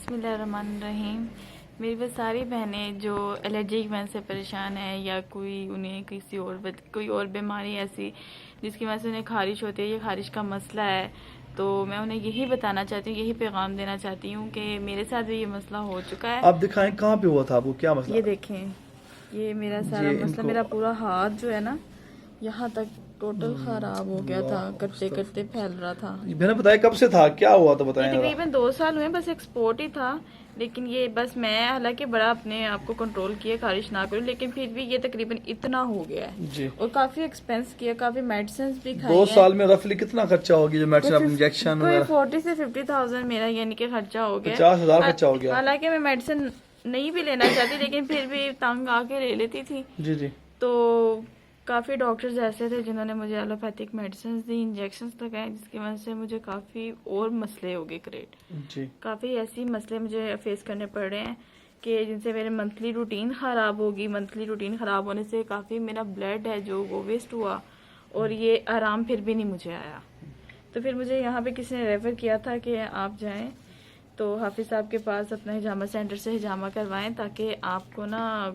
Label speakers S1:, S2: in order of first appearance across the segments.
S1: بسم اللہ الرحمن الرحیم. میری وہ ساری بہنیں جو الرجی کی وجہ سے پریشان ہیں یا انہیں کوئی اور بیماری ایسی جس کی وجہ سے انہیں خارش ہوتی ہے یا خارش کا مسئلہ ہے، تو میں انہیں یہی بتانا چاہتی ہوں، یہی پیغام دینا چاہتی ہوں کہ میرے ساتھ بھی یہ مسئلہ ہو چکا ہے.
S2: آپ دکھائیں کہاں پہ ہوا تھا آپ کو، کیا مسئلہ؟
S1: یہ دیکھیں، یہ میرا سارا مسئلہ، میرا پورا ہاتھ جو ہے نا یہاں تک ٹوٹل خراب ہو گیا تھا، کرتے کرتے پھیل رہا تھا.
S2: میں نے بتایا کب سے تھا، کیا ہوا تھا بتائیں.
S1: تقریباً 2 سال ہوئے، بس ایکسپورٹ ہی تھا، لیکن یہ بس میں حالانکہ بڑا اپنے آپ کو کنٹرول کیا خارش نہ کروں، لیکن پھر بھی یہ تقریباً اتنا ہو گیا ہے
S2: جی.
S1: اور کافی ایکسپینس کیا، کافی میڈیسنز بھی کھائی
S2: 2
S1: ہیں.
S2: سال میں رفلی کتنا خرچہ ہوگی جو میڈیسن انجیکشن
S1: کوئی 40 سے 50,000 میرا یعنی کہ خرچہ ہو گیا.
S2: 50,000 خرچہ ہو گیا.
S1: حالانکہ میں میڈیسن نہیں بھی لینا چاہتی لیکن پھر بھی تنگ آ کے لے لیتی تھی.
S2: جی جی.
S1: تو کافی ڈاکٹرز ایسے تھے جنہوں نے مجھے ایلوپیتھک میڈیسنز دی، انجیکشنز لگائے، جس کی وجہ سے مجھے کافی اور مسئلے ہو گئے کریٹ.
S2: جی.
S1: کافی ایسی مسئلے مجھے فیس کرنے پڑ رہے ہیں کہ جن سے میرے منتھلی روٹین خراب ہوگی. منتھلی روٹین خراب ہونے سے کافی میرا بلڈ ہے جو وہ ویسٹ ہوا اور یہ آرام پھر بھی نہیں مجھے آیا. تو پھر مجھے یہاں پہ کسی نے ریفر کیا تھا کہ آپ جائیں تو حافظ صاحب کے پاس اپنا ہجامہ سینٹر سے ہجامہ کروائیں تاکہ آپ کو نا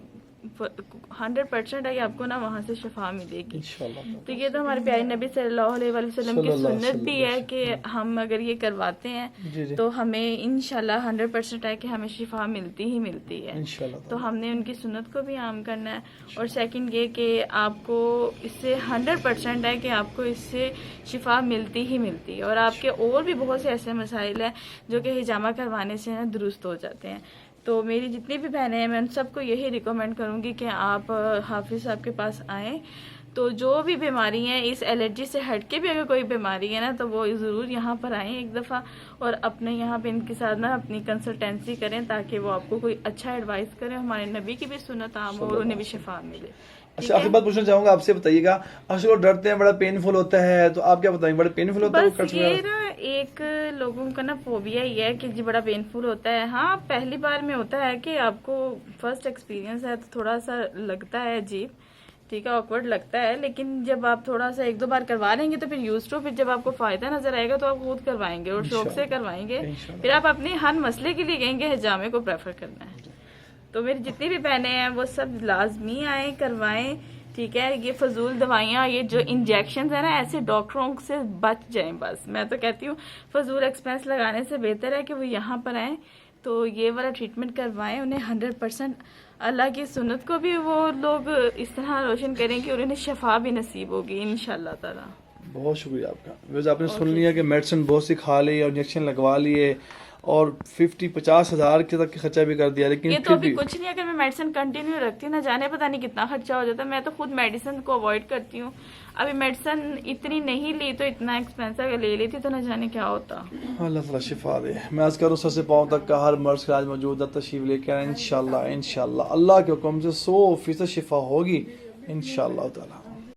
S1: 100% ہے کہ آپ کو نا وہاں سے شفا ملے گی. تو یہ تو ہمارے پیارے نبی صلی اللہ علیہ وسلم کی سنت بھی ہے کہ ہم اگر یہ کرواتے ہیں تو ہمیں انشاءاللہ 100% ہے کہ ہمیں شفا ملتی ہی ملتی ہے. تو ہم نے ان کی سنت کو بھی عام کرنا ہے. اور سیکنڈ یہ کہ آپ کو اس سے 100% ہے کہ آپ کو اس سے شفا ملتی ہی ملتی ہے. اور آپ کے اور بھی بہت سے ایسے مسائل ہیں جو کہ ہجامہ کروانے سے درست ہو جاتے ہیں. تو میری جتنی بھی بہنیں ہیں میں ان سب کو یہی ریکمینڈ کروں گی کہ آپ حافظ صاحب کے پاس آئیں. تو جو بھی بیماری ہیں اس الرجی سے ہٹ کے بھی اگر کوئی بیماری ہے نا تو وہ ضرور یہاں پر آئیں ایک دفعہ اور اپنے یہاں پہ ان کے ساتھ نا اپنی کنسلٹینسی کریں تاکہ وہ آپ کو کوئی اچھا ایڈوائس کریں، ہمارے نبی کی بھی سنت عام ہو اور انہیں بھی شفا ملے.
S2: اچھا آخری بات پوچھنا چاہوں گا آپ سے، بتائیے گا اکثر لوگ ڈرتے ہیں، بڑا پینفل ہوتا ہے، تو آپ کیا بتائیں بڑا پینفل ہوتا ہے؟
S1: بس یہ نا ایک لوگوں کا نا فوبیا ہی ہے کہ جی بڑا پینفل ہوتا ہے. ہاں پہلی بار میں ہوتا ہے کہ آپ کو فرسٹ ایکسپیرینس ہے تو تھوڑا سا لگتا ہے عجیب، ٹھیک ہے، آکورڈ لگتا ہے، لیکن جب آپ تھوڑا سا 1-2 بار کروا لیں گے تو پھر یوز ٹو، پھر جب آپ کو فائدہ نظر آئے گا تو آپ خود کروائیں گے اور شوق سے کروائیں گے. پھر آپ اپنے ہر مسئلے کے لیے کہیں گے ہجامے کو پریفر کرنا ہے. تو میری جتنی بھی بہنیں ہیں وہ سب لازمی آئیں، کروائیں، ٹھیک ہے. یہ فضول دوائیاں، یہ جو انجیکشنز ہیں نا، ایسے ڈاکٹروں سے بچ جائیں. بس میں تو کہتی ہوں فضول ایکسپینس لگانے سے بہتر ہے کہ وہ یہاں پر آئیں تو یہ والا ٹریٹمنٹ کروائیں. انہیں 100% اللہ کی سنت کو بھی وہ لوگ اس طرح روشن کریں کہ انہیں شفا بھی نصیب ہوگی انشاءاللہ تعالی.
S2: بہت شکریہ آپ کا. ویسے آپ نے سن لیا کہ میڈیسن بہت سی کھا لی اور انجیکشن لگوا لیے اور 50-50 ہزار کے تک خرچہ بھی کر دیا، لیکن
S1: یہ تو ابھی کچھ نہیں. اگر میں میڈیسن کنٹینیو رکھتی ہوں نہ جانے پتہ نہیں کتنا خرچہ ہو جاتا ہے. میں تو خود میڈیسن کو اوائڈ کرتی ہوں. ابھی میڈیسن اتنی نہیں لی تو اتنا ایکسپینسو اگر لے لیتی تو نہ جانے کیا ہوتا.
S2: اللہ تعالیٰ شفا دے. میں عرض کروں سر سے پاؤں تک کا ہر مرض کا علاج موجود ہے، تشریف لے کے آئیں انشاءاللہ. اللہ کے حکم سے 100% شفا ہوگی انشاءاللہ تعالیٰ.